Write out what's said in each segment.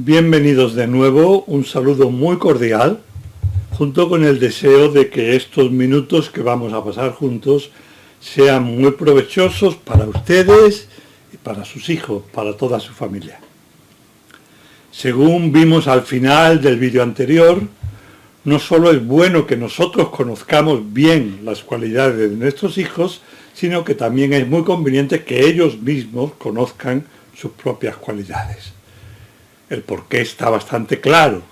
Bienvenidos de nuevo, un saludo muy cordial, junto con el deseo de que estos minutos que vamos a pasar juntos sean muy provechosos para ustedes y para sus hijos, para toda su familia. Según vimos al final del vídeo anterior, no solo es bueno que nosotros conozcamos bien las cualidades de nuestros hijos, sino que también es muy conveniente que ellos mismos conozcan sus propias cualidades. El porqué está bastante claro.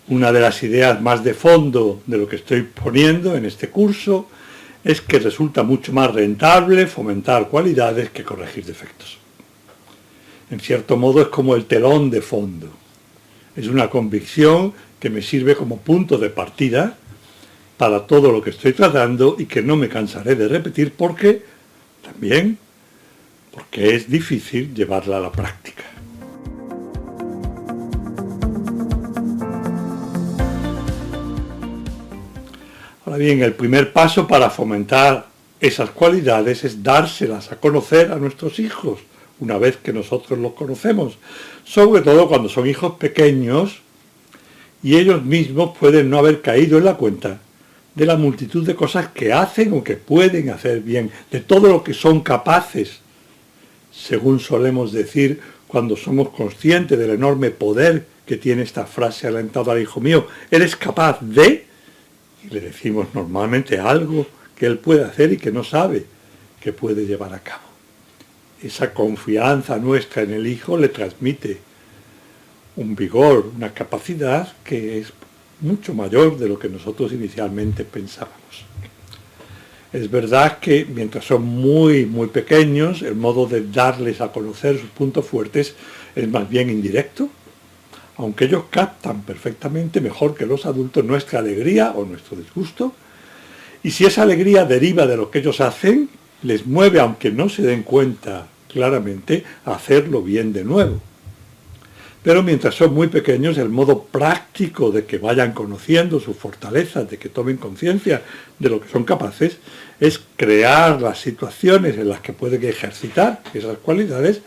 Una de las ideas más de fondo de lo que estoy poniendo en este curso es que resulta mucho más rentable fomentar cualidades que corregir defectos. En cierto modo es como el telón de fondo. Es una convicción que me sirve como punto de partida para todo lo que estoy tratando y que no me cansaré de repetir porque es difícil llevarla a la práctica. Ahora bien, el primer paso para fomentar esas cualidades es dárselas a conocer a nuestros hijos, una vez que nosotros los conocemos, sobre todo cuando son hijos pequeños y ellos mismos pueden no haber caído en la cuenta de la multitud de cosas que hacen o que pueden hacer bien, de todo lo que son capaces, según solemos decir cuando somos conscientes del enorme poder que tiene esta frase alentada al hijo mío, eres capaz de... Y le decimos normalmente algo que él puede hacer y que no sabe que puede llevar a cabo. Esa confianza nuestra en el hijo le transmite un vigor, una capacidad que es mucho mayor de lo que nosotros inicialmente pensábamos. Es verdad que mientras son muy pequeños, el modo de darles a conocer sus puntos fuertes es más bien indirecto, aunque ellos captan perfectamente mejor que los adultos nuestra alegría o nuestro disgusto, y si esa alegría deriva de lo que ellos hacen, les mueve, aunque no se den cuenta claramente, a hacerlo bien de nuevo. Pero mientras son muy pequeños, el modo práctico de que vayan conociendo sus fortalezas, de que tomen conciencia de lo que son capaces, es crear las situaciones en las que pueden ejercitar esas cualidades,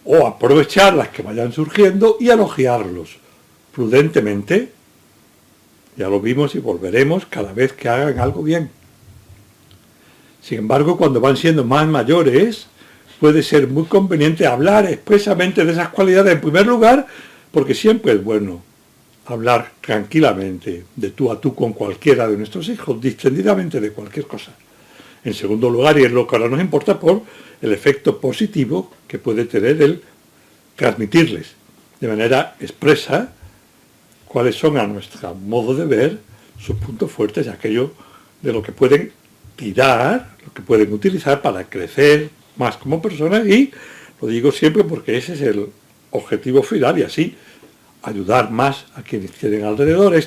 o aprovechar las que vayan surgiendo y elogiarlos prudentemente. Ya lo vimos y volveremos cada vez que hagan algo bien. Sin embargo, cuando van siendo más mayores, puede ser muy conveniente hablar expresamente de esas cualidades en primer lugar, porque siempre es bueno hablar tranquilamente de tú a tú con cualquiera de nuestros hijos, distendidamente de cualquier cosa. En segundo lugar, y es lo que ahora nos importa, por el efecto positivo que puede tener el transmitirles de manera expresa cuáles son, a nuestro modo de ver, sus puntos fuertes y aquello de lo que pueden tirar, lo que pueden utilizar para crecer más como personas, y lo digo siempre porque ese es el objetivo final, y así ayudar más a quienes tienen alrededor.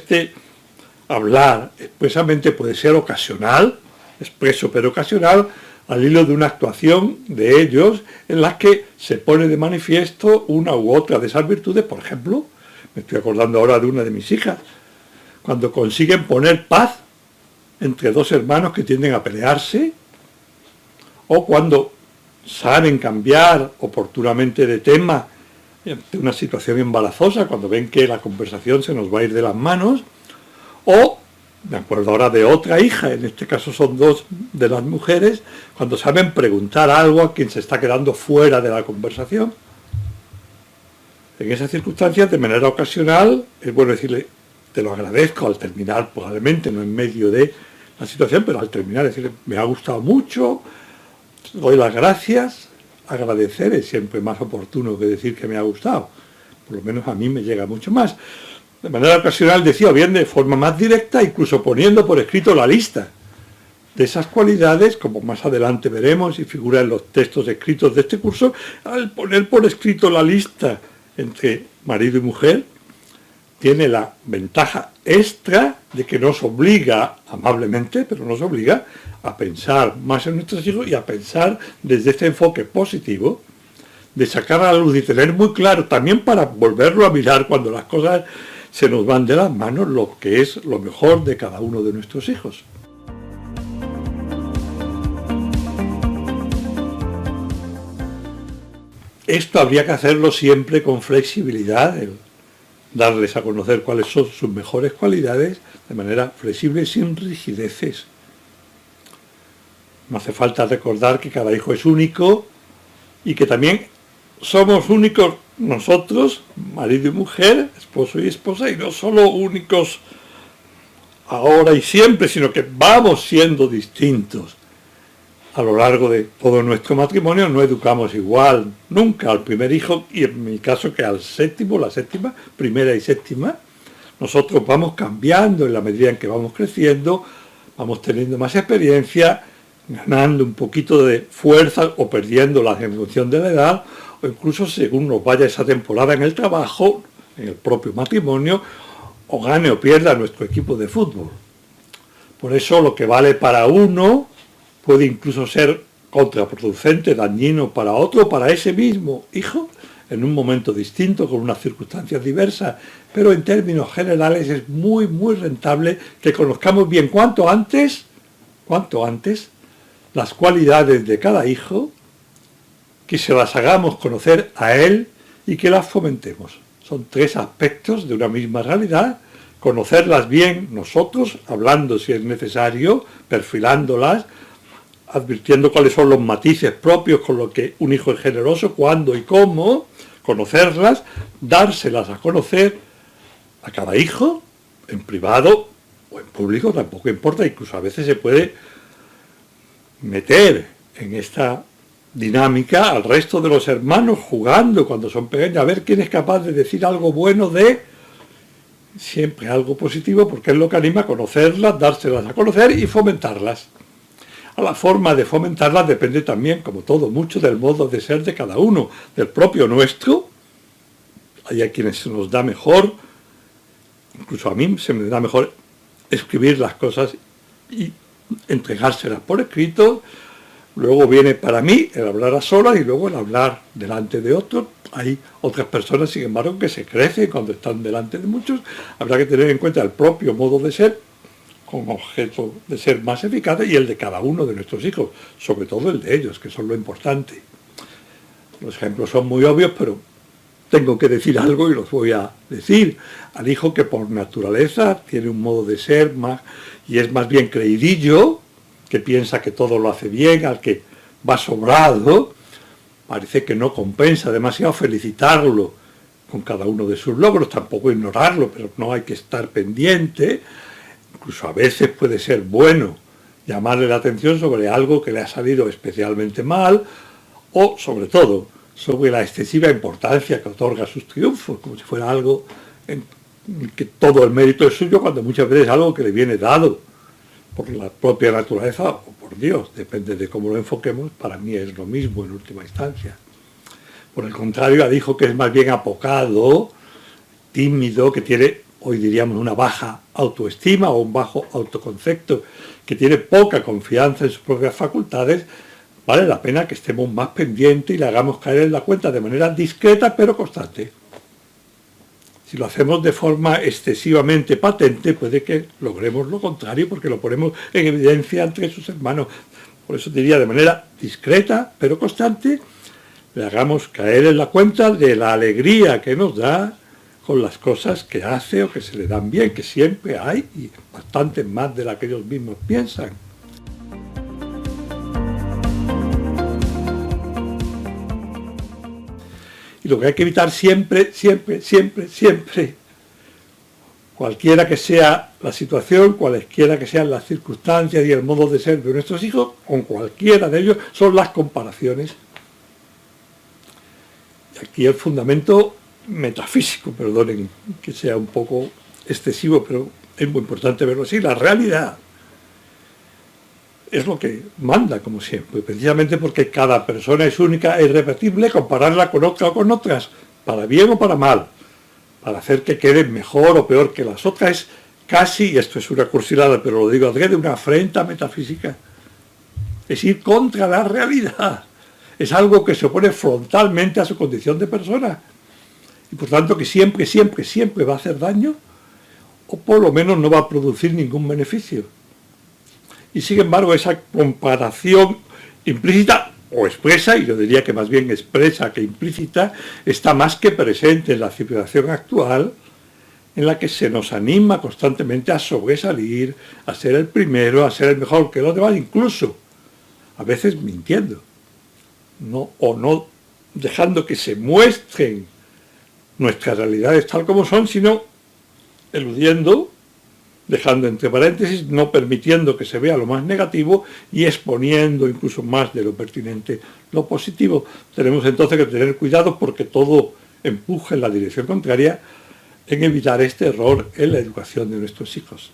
Hablar expresamente puede ser ocasional, expreso pero ocasional, al hilo de una actuación de ellos en la que se pone de manifiesto una u otra de esas virtudes. Por ejemplo, me estoy acordando ahora de una de mis hijas, cuando consiguen poner paz entre dos hermanos que tienden a pelearse, o cuando saben cambiar oportunamente de tema ante una situación embarazosa, cuando ven que la conversación se nos va a ir de las manos, o me acuerdo ahora de otra hija, en este caso son dos de las mujeres, cuando saben preguntar algo a quien se está quedando fuera de la conversación. En esas circunstancias, de manera ocasional, es bueno decirle, te lo agradezco al terminar, probablemente no en medio de la situación, pero al terminar decirle, me ha gustado mucho, doy las gracias. Agradecer es siempre más oportuno que decir que me ha gustado, por lo menos a mí me llega mucho más. De manera ocasional decía, o bien de forma más directa, incluso poniendo por escrito la lista de esas cualidades, como más adelante veremos y figura en los textos escritos de este curso. Al poner por escrito la lista entre marido y mujer, tiene la ventaja extra de que nos obliga, amablemente, pero nos obliga a pensar más en nuestros hijos y a pensar desde este enfoque positivo, de sacar a la luz y tener muy claro, también para volverlo a mirar cuando las cosas se nos van de las manos, lo que es lo mejor de cada uno de nuestros hijos. Esto habría que hacerlo siempre con flexibilidad, darles a conocer cuáles son sus mejores cualidades de manera flexible, sin rigideces. No hace falta recordar que cada hijo es único y que también somos únicos nosotros, marido y mujer, esposo y esposa, y no solo únicos ahora y siempre, sino que vamos siendo distintos. A lo largo de todo nuestro matrimonio no educamos igual nunca al primer hijo, y en mi caso que al séptimo, la séptima, primera y séptima. Nosotros vamos cambiando en la medida en que vamos creciendo, vamos teniendo más experiencia, ganando un poquito de fuerza o perdiéndolas en función de la edad, o incluso según nos vaya esa temporada en el trabajo, en el propio matrimonio, o gane o pierda nuestro equipo de fútbol. Por eso lo que vale para uno puede incluso ser contraproducente, dañino para otro, para ese mismo hijo, en un momento distinto, con unas circunstancias diversas, pero en términos generales es muy, muy rentable que conozcamos bien cuanto antes, las cualidades de cada hijo, que se las hagamos conocer a él y que las fomentemos. Son tres aspectos de una misma realidad: conocerlas bien nosotros, hablando si es necesario, perfilándolas, advirtiendo cuáles son los matices propios con los que un hijo es generoso, cuándo y cómo, conocerlas, dárselas a conocer a cada hijo, en privado o en público, tampoco importa, incluso a veces se puede meter en esta dinámica al resto de los hermanos jugando cuando son pequeños, a ver quién es capaz de decir algo bueno de, siempre algo positivo, porque es lo que anima a conocerlas, dárselas a conocer y fomentarlas. A la forma de fomentarlas depende también, como todo, mucho del modo de ser de cada uno, del propio nuestro. Hay a quienes se nos da mejor, incluso a mí se me da mejor escribir las cosas y entregárselas por escrito. Luego viene para mí el hablar a solas y luego el hablar delante de otros. Hay otras personas, sin embargo, que se crecen cuando están delante de muchos. Habrá que tener en cuenta el propio modo de ser, con objeto de ser más eficaz, y el de cada uno de nuestros hijos, sobre todo el de ellos, que son lo importante. Los ejemplos son muy obvios, pero tengo que decir algo y los voy a decir. Al hijo que por naturaleza tiene un modo de ser más, y es más bien creidillo, que piensa que todo lo hace bien, al que va sobrado, parece que no compensa demasiado felicitarlo con cada uno de sus logros, tampoco ignorarlo, pero no hay que estar pendiente. Incluso a veces puede ser bueno llamarle la atención sobre algo que le ha salido especialmente mal, o sobre todo sobre la excesiva importancia que otorga a sus triunfos, como si fuera algo en que todo el mérito es suyo, cuando muchas veces es algo que le viene dado por la propia naturaleza o por Dios, depende de cómo lo enfoquemos. Para mí es lo mismo en última instancia. Por el contrario, dijo que es más bien apocado, tímido, que tiene, hoy diríamos, una baja autoestima o un bajo autoconcepto, que tiene poca confianza en sus propias facultades. Vale la pena que estemos más pendientes y le hagamos caer en la cuenta de manera discreta pero constante. Si lo hacemos de forma excesivamente patente, puede que logremos lo contrario, porque lo ponemos en evidencia entre sus hermanos. Por eso diría, de manera discreta pero constante, le hagamos caer en la cuenta de la alegría que nos da con las cosas que hace o que se le dan bien, que siempre hay, y bastante más de la que ellos mismos piensan. Y lo que hay que evitar siempre, cualquiera que sea la situación, cualesquiera que sean las circunstancias y el modo de ser de nuestros hijos, con cualquiera de ellos, son las comparaciones. Y aquí el fundamento metafísico, perdonen que sea un poco excesivo, pero es muy importante verlo así, la realidad es lo que manda, como siempre, precisamente porque cada persona es única e irrepetible. Compararla con otra o con otras, para bien o para mal, para hacer que quede mejor o peor que las otras, es casi, y esto es una cursilada, pero lo digo adrede, una afrenta metafísica. Es ir contra la realidad. Es algo que se opone frontalmente a su condición de persona. Y por tanto que siempre va a hacer daño, o por lo menos no va a producir ningún beneficio. Y sin embargo esa comparación implícita o expresa, y yo diría que más bien expresa que implícita, está más que presente en la civilización actual, en la que se nos anima constantemente a sobresalir, a ser el primero, a ser el mejor que los demás, incluso a veces mintiendo, o no dejando que se muestren nuestras realidades tal como son, sino eludiendo, dejando entre paréntesis, no permitiendo que se vea lo más negativo y exponiendo incluso más de lo pertinente lo positivo. Tenemos entonces que tener cuidado porque todo empuja en la dirección contraria, en evitar este error en la educación de nuestros hijos.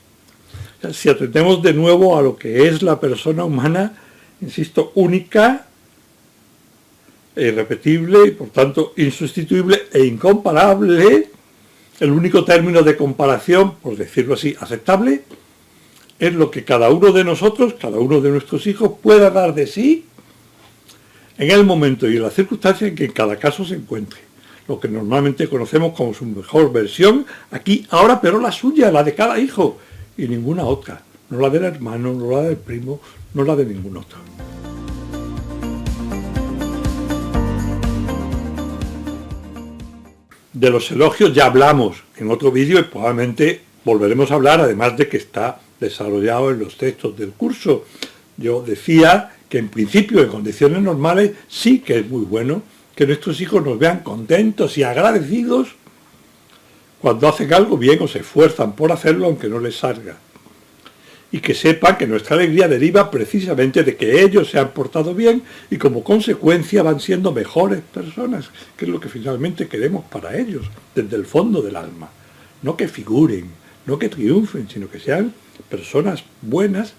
O sea, si atendemos de nuevo a lo que es la persona humana, insisto, única, irrepetible y por tanto insustituible e incomparable, el único término de comparación, por decirlo así, aceptable, es lo que cada uno de nosotros, cada uno de nuestros hijos pueda dar de sí en el momento y en la circunstancia en que en cada caso se encuentre. Lo que normalmente conocemos como su mejor versión, aquí, ahora, pero la suya, la de cada hijo, y ninguna otra. No la del hermano, no la del primo, no la de ningún otro. De los elogios ya hablamos en otro vídeo y probablemente volveremos a hablar, además de que está desarrollado en los textos del curso. Yo decía que en principio, en condiciones normales, sí que es muy bueno que nuestros hijos nos vean contentos y agradecidos cuando hacen algo bien o se esfuerzan por hacerlo aunque no les salga. Y que sepan que nuestra alegría deriva precisamente de que ellos se han portado bien y como consecuencia van siendo mejores personas, que es lo que finalmente queremos para ellos, desde el fondo del alma. No que figuren, no que triunfen, sino que sean personas buenas,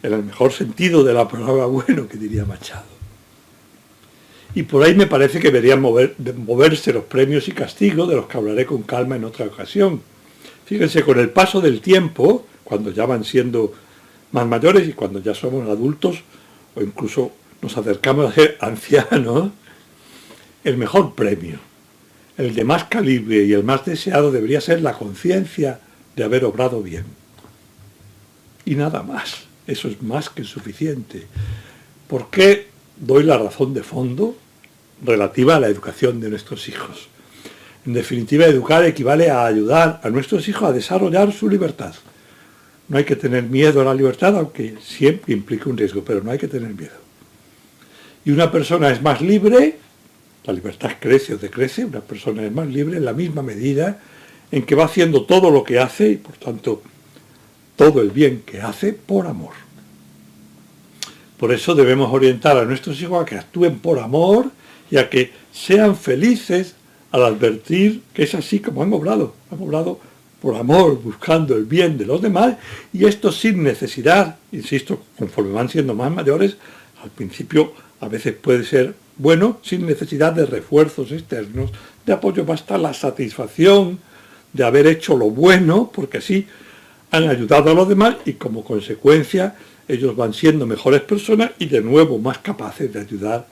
en el mejor sentido de la palabra bueno, que diría Machado. Y por ahí me parece que deberían moverse los premios y castigos, de los que hablaré con calma en otra ocasión. Fíjense, con el paso del tiempo, cuando ya van siendo más mayores y cuando ya somos adultos, o incluso nos acercamos a ser ancianos, el mejor premio, el de más calibre y el más deseado debería ser la conciencia de haber obrado bien. Y nada más, eso es más que suficiente. ¿Por qué doy la razón de fondo relativa a la educación de nuestros hijos? En definitiva, educar equivale a ayudar a nuestros hijos a desarrollar su libertad. No hay que tener miedo a la libertad, aunque siempre implica un riesgo, pero no hay que tener miedo. Y una persona es más libre, la libertad crece o decrece, una persona es más libre en la misma medida en que va haciendo todo lo que hace y por tanto todo el bien que hace por amor. Por eso debemos orientar a nuestros hijos a que actúen por amor y a que sean felices al advertir que es así como han obrado por amor, buscando el bien de los demás, y esto sin necesidad, insisto, conforme van siendo más mayores, al principio a veces puede ser bueno, sin necesidad de refuerzos externos, de apoyo, basta la satisfacción de haber hecho lo bueno, porque así han ayudado a los demás y como consecuencia ellos van siendo mejores personas y de nuevo más capaces de ayudar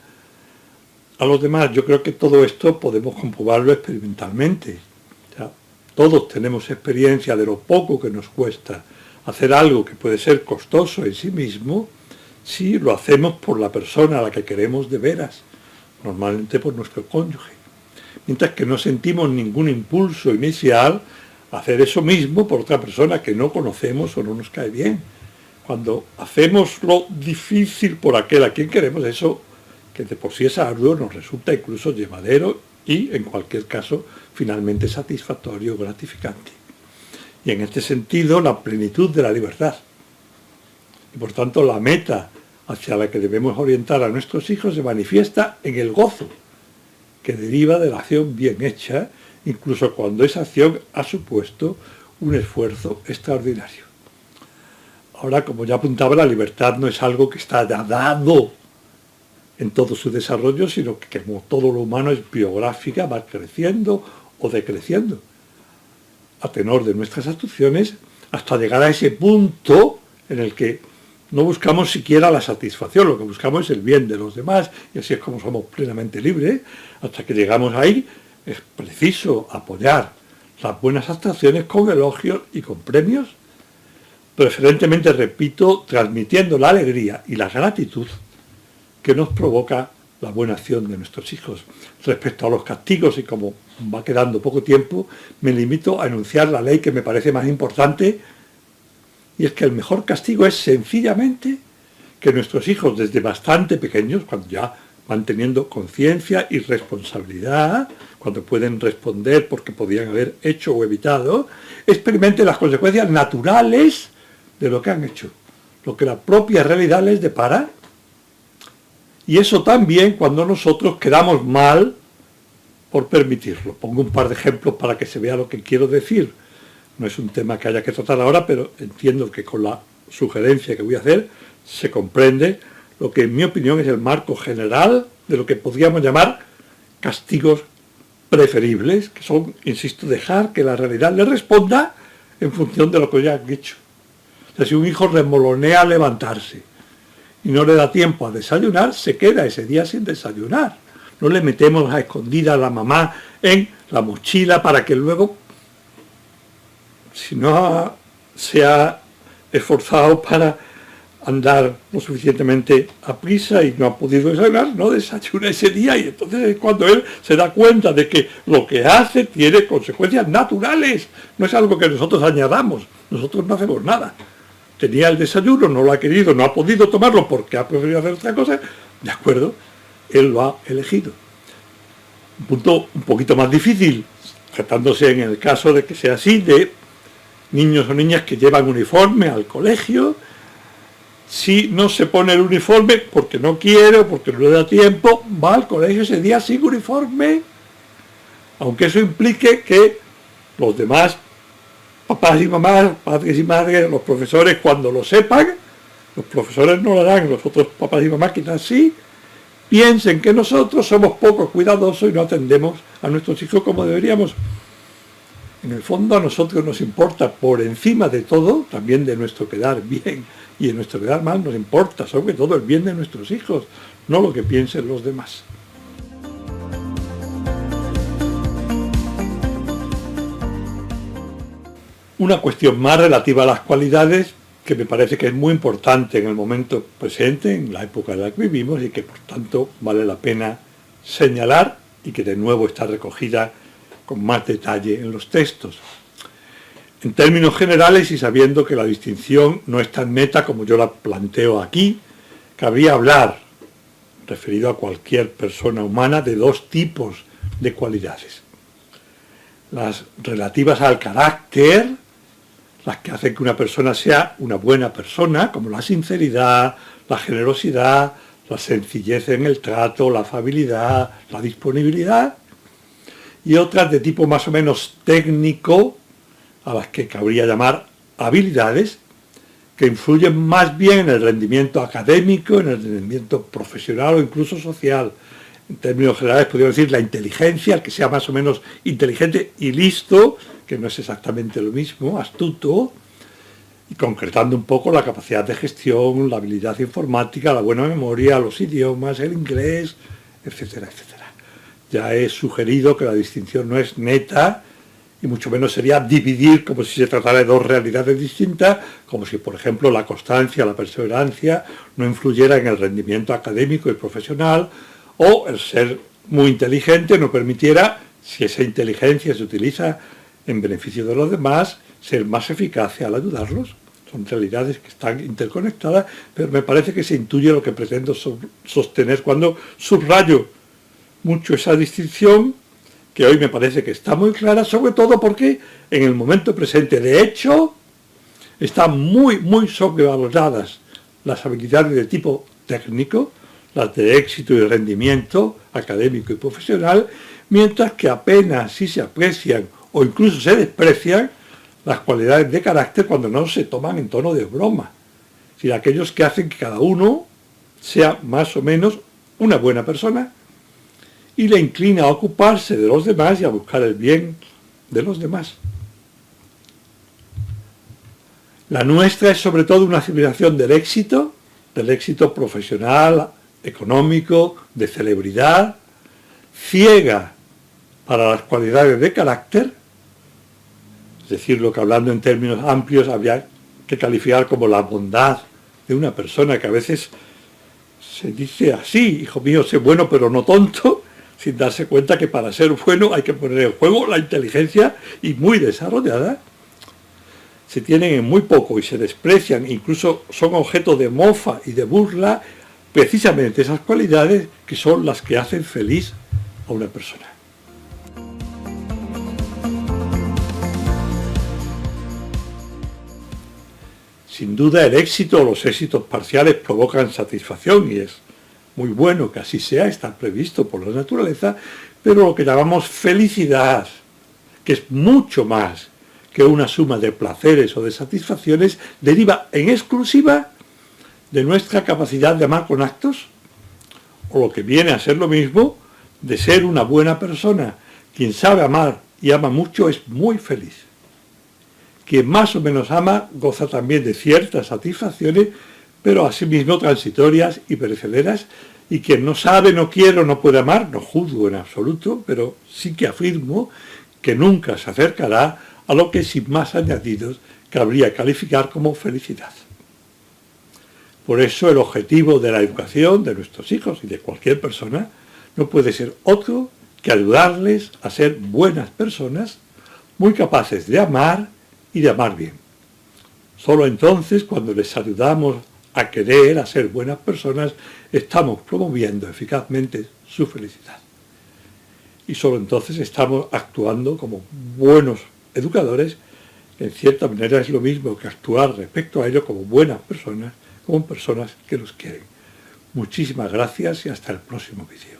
a los demás. Yo creo que todo esto podemos comprobarlo experimentalmente. ¿Ya? Todos tenemos experiencia de lo poco que nos cuesta hacer algo que puede ser costoso en sí mismo, si lo hacemos por la persona a la que queremos de veras, normalmente por nuestro cónyuge. Mientras que no sentimos ningún impulso inicial a hacer eso mismo por otra persona que no conocemos o no nos cae bien. Cuando hacemos lo difícil por aquel a quien queremos, eso que de por sí es arduo, nos resulta incluso llevadero y, en cualquier caso, finalmente satisfactorio, gratificante. Y en este sentido, la plenitud de la libertad. Y por tanto, la meta hacia la que debemos orientar a nuestros hijos se manifiesta en el gozo que deriva de la acción bien hecha, incluso cuando esa acción ha supuesto un esfuerzo extraordinario. Ahora, como ya apuntaba, la libertad no es algo que está dado en todo su desarrollo, sino que como todo lo humano es biográfica, va creciendo o decreciendo a tenor de nuestras actuaciones hasta llegar a ese punto en el que no buscamos siquiera la satisfacción, lo que buscamos es el bien de los demás y así es como somos plenamente libres. Hasta que llegamos ahí es preciso apoyar las buenas actuaciones con elogios y con premios, preferentemente, repito, transmitiendo la alegría y la gratitud que nos provoca la buena acción de nuestros hijos. Respecto a los castigos, y como va quedando poco tiempo, me limito a enunciar la ley que me parece más importante, y es que el mejor castigo es sencillamente que nuestros hijos desde bastante pequeños, cuando ya van teniendo conciencia y responsabilidad, cuando pueden responder porque podían haber hecho o evitado, experimenten las consecuencias naturales de lo que han hecho, lo que la propia realidad les depara. Y eso también cuando nosotros quedamos mal por permitirlo. Pongo un par de ejemplos para que se vea lo que quiero decir. No es un tema que haya que tratar ahora, pero entiendo que con la sugerencia que voy a hacer se comprende lo que en mi opinión es el marco general de lo que podríamos llamar castigos preferibles, que son, insisto, dejar que la realidad le responda en función de lo que ya han hecho. O sea, si un hijo remolonea al levantarse y no le da tiempo a desayunar, se queda ese día sin desayunar. No le metemos a escondida a la mamá en la mochila para que luego, si no se ha esforzado para andar lo suficientemente a prisa y no ha podido desayunar, no desayuna ese día, y entonces es cuando él se da cuenta de que lo que hace tiene consecuencias naturales, no es algo que nosotros añadamos, nosotros no hacemos nada. Tenía el desayuno, no lo ha querido, no ha podido tomarlo porque ha preferido hacer otra cosa, de acuerdo, él lo ha elegido. Un punto un poquito más difícil, tratándose en el caso de que sea así, de niños o niñas que llevan uniforme al colegio. Si no se pone el uniforme porque no quiere o porque no le da tiempo, va al colegio ese día sin uniforme, aunque eso implique que los demás papás y mamás, padres y madres, los profesores, cuando lo sepan, los profesores no lo harán, los otros papás y mamás quizás sí, piensen que nosotros somos poco cuidadosos y no atendemos a nuestros hijos como deberíamos. En el fondo a nosotros nos importa, por encima de todo, también de nuestro quedar bien y de nuestro quedar mal, nos importa sobre todo el bien de nuestros hijos, no lo que piensen los demás. Una cuestión más relativa a las cualidades, que me parece que es muy importante en el momento presente, en la época en la que vivimos, y que por tanto vale la pena señalar, y que de nuevo está recogida con más detalle en los textos. En términos generales, y sabiendo que la distinción no es tan neta como yo la planteo aquí, cabría hablar, referido a cualquier persona humana, de dos tipos de cualidades. Las relativas al carácter, las que hacen que una persona sea una buena persona, como la sinceridad, la generosidad, la sencillez en el trato, la afabilidad, la disponibilidad, y otras de tipo más o menos técnico, a las que cabría llamar habilidades, que influyen más bien en el rendimiento académico, en el rendimiento profesional o incluso social. En términos generales podríamos decir la inteligencia, el que sea más o menos inteligente y listo, que no es exactamente lo mismo, astuto, y concretando un poco la capacidad de gestión, la habilidad informática, la buena memoria, los idiomas, el inglés, etcétera, etcétera. Ya he sugerido que la distinción no es neta, y mucho menos sería dividir como si se tratara de dos realidades distintas, como si, por ejemplo, la constancia, la perseverancia no influyera en el rendimiento académico y profesional, o el ser muy inteligente no permitiera, si esa inteligencia se utiliza en beneficio de los demás, ser más eficaz al ayudarlos. Son realidades que están interconectadas, pero me parece que se intuye lo que pretendo sostener cuando subrayo mucho esa distinción, que hoy me parece que está muy clara, sobre todo porque en el momento presente, de hecho, están muy sobrevaloradas las habilidades de tipo técnico, las de éxito y rendimiento académico y profesional, mientras que apenas si se aprecian o incluso se desprecian las cualidades de carácter cuando no se toman en tono de broma. Es decir, aquellos que hacen que cada uno sea más o menos una buena persona y le inclina a ocuparse de los demás y a buscar el bien de los demás. La nuestra es sobre todo una civilización del éxito profesional, económico, de celebridad, ciega para las cualidades de carácter, es decir, lo que hablando en términos amplios habría que calificar como la bondad de una persona, que a veces se dice así: hijo mío, sé bueno pero no tonto, sin darse cuenta que para ser bueno hay que poner en juego la inteligencia, y muy desarrollada. Se tienen en muy poco y se desprecian, incluso son objeto de mofa y de burla, precisamente esas cualidades que son las que hacen feliz a una persona. Sin duda el éxito o los éxitos parciales provocan satisfacción, y es muy bueno que así sea, está previsto por la naturaleza, pero lo que llamamos felicidad, que es mucho más que una suma de placeres o de satisfacciones, deriva en exclusiva de nuestra capacidad de amar con actos, o lo que viene a ser lo mismo, de ser una buena persona. Quien sabe amar y ama mucho es muy feliz. Quien más o menos ama goza también de ciertas satisfacciones, pero asimismo transitorias y perecederas, y quien no sabe, no quiere o no puede amar, no juzgo en absoluto, pero sí que afirmo que nunca se acercará a lo que sin más añadidos cabría calificar como felicidad. Por eso el objetivo de la educación de nuestros hijos y de cualquier persona no puede ser otro que ayudarles a ser buenas personas, muy capaces de amar y de amar bien. Solo entonces, cuando les ayudamos a querer, a ser buenas personas, estamos promoviendo eficazmente su felicidad. Y solo entonces estamos actuando como buenos educadores. En cierta manera es lo mismo que actuar respecto a ello como buenas personas, como personas que los quieren. Muchísimas gracias y hasta el próximo vídeo.